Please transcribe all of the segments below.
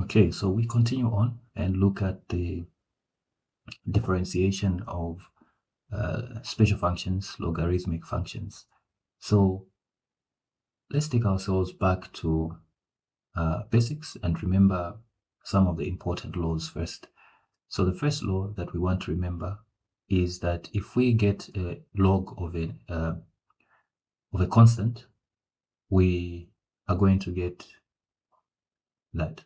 Okay, so we continue on and look at the differentiation of special functions, logarithmic functions. So let's take ourselves back to basics and remember some of the important laws first. So the first law that we want to remember is that if we get a log of a constant, we are going to get that.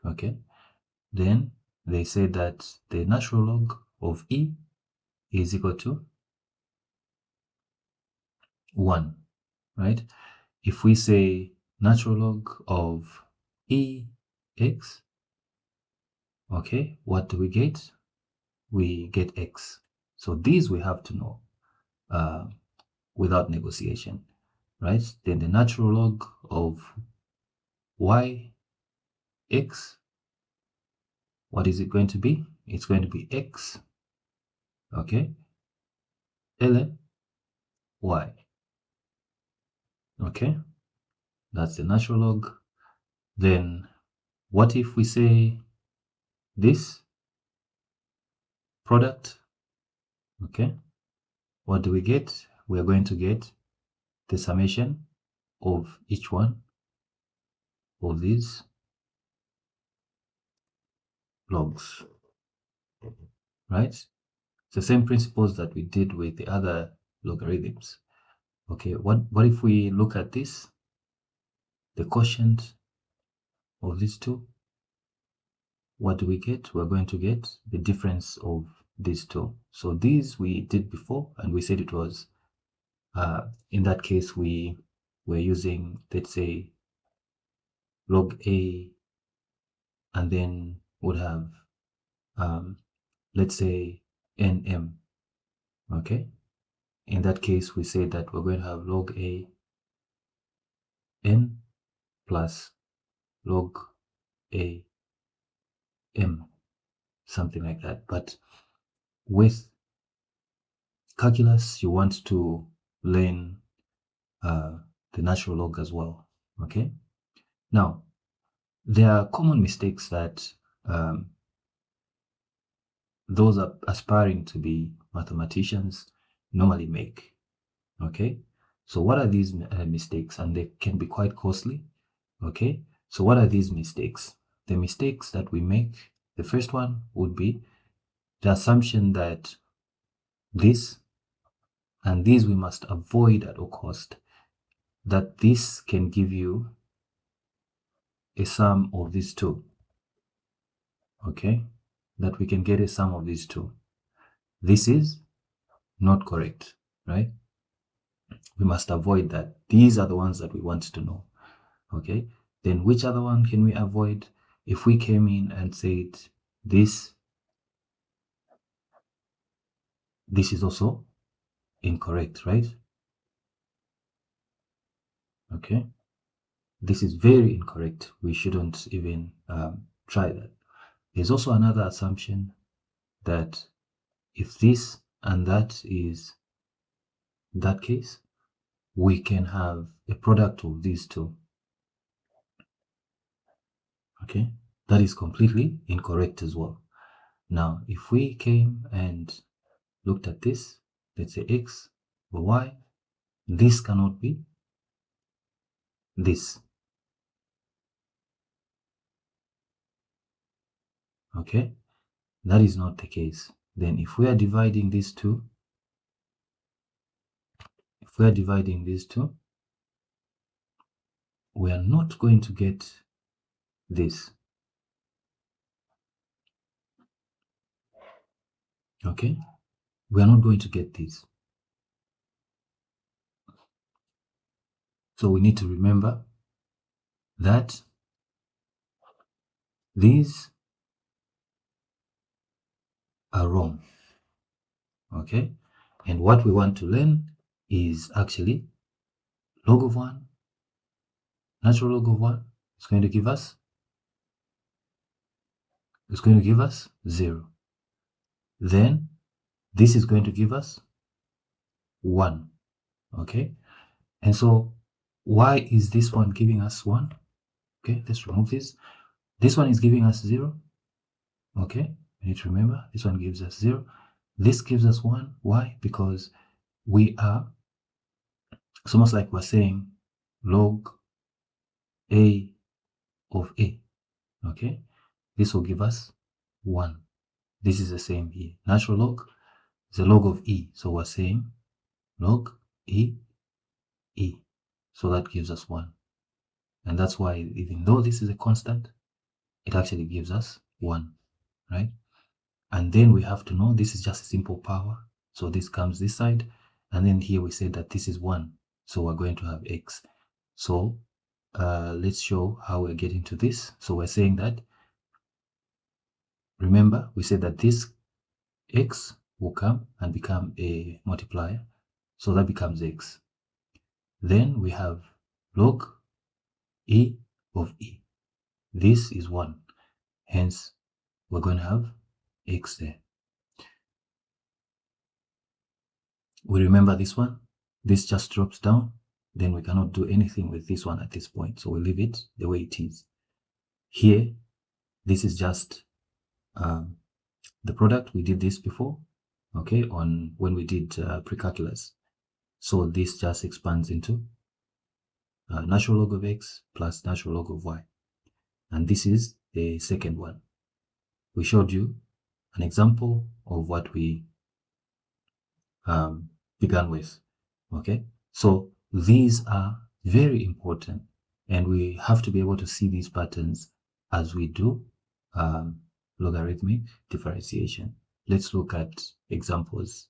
Okay. Then they say that the natural log of e is equal to 1, right? If we say natural log of ex, okay, what do we get? We get x. So these we have to know without negotiation, right? Then the natural log of x, what is it going to be? It's going to be x, okay, ln y, okay? That's the natural log. Then what if we say this product, okay? What do we get? We are going to get the summation of each one of these logs, right? It's the same principles that we did with the other logarithms. Okay, what if we look at this, the quotient of these two? What do we get? We're going to get the difference of these two. So these we did before, and we said it was, in that case, we were using, let's say, log A, and then would have, let's say, nm, okay? In that case, we say that we're going to have log A n plus log A m, something like that. But with calculus, you want to learn the natural log as well, okay? Now, there are common mistakes that those are aspiring to be mathematicians normally make, okay? So what are these mistakes? And they can be quite costly, okay? So what are these mistakes? The mistakes that we make, the first one would be the assumption that this and these we must avoid at all cost, that this can give you a sum of these two, okay? That we can get a sum of these two. This is not correct, right? We must avoid that. These are the ones that we want to know, okay? Then which other one can we avoid? If we came in and said this is also incorrect, right? Okay, this is very incorrect. We shouldn't even try that. There's also another assumption that if this and that is that case, we can have a product of these two. Okay, that is completely incorrect as well. Now, if we came and looked at this, let's say x or y, this cannot be this. Okay, that is not the case. Then if we are dividing these two, we are not going to get this. Okay, we are not going to get this. So we need to remember that these are wrong. Okay, and what we want to learn is actually log of 1, natural log of 1 is going to give us, 0. Then this is going to give us 1. Okay, and so why is this one giving us 1? Okay, let's remove this. This one is giving us 0. Okay, we need to remember this one gives us 0. This gives us 1. Why? Because we are, it's almost like we're saying log a of a. Okay, this will give us 1. This is the same here. Natural log is a log of e. So we're saying log e. So that gives us 1. And that's why even though this is a constant, it actually gives us 1, right? And then we have to know this is just a simple power. So this comes this side. And then here we say that this is 1. So we're going to have x. So let's show how we're getting to this. So we're saying that, remember, we said that this x will come and become a multiplier. So that becomes x. Then we have log e of e. This is 1. Hence, we're going to have x there. We remember this one. This just drops down. Then we cannot do anything with this one at this point. So we leave it the way it is. Here, this is just the product. We did this before, okay, on when we did precalculus. So this just expands into natural log of x plus natural log of y. And this is the second one. We showed you an example of what we began with. Okay, so these are very important, and we have to be able to see these patterns as we do logarithmic differentiation. Let's look at examples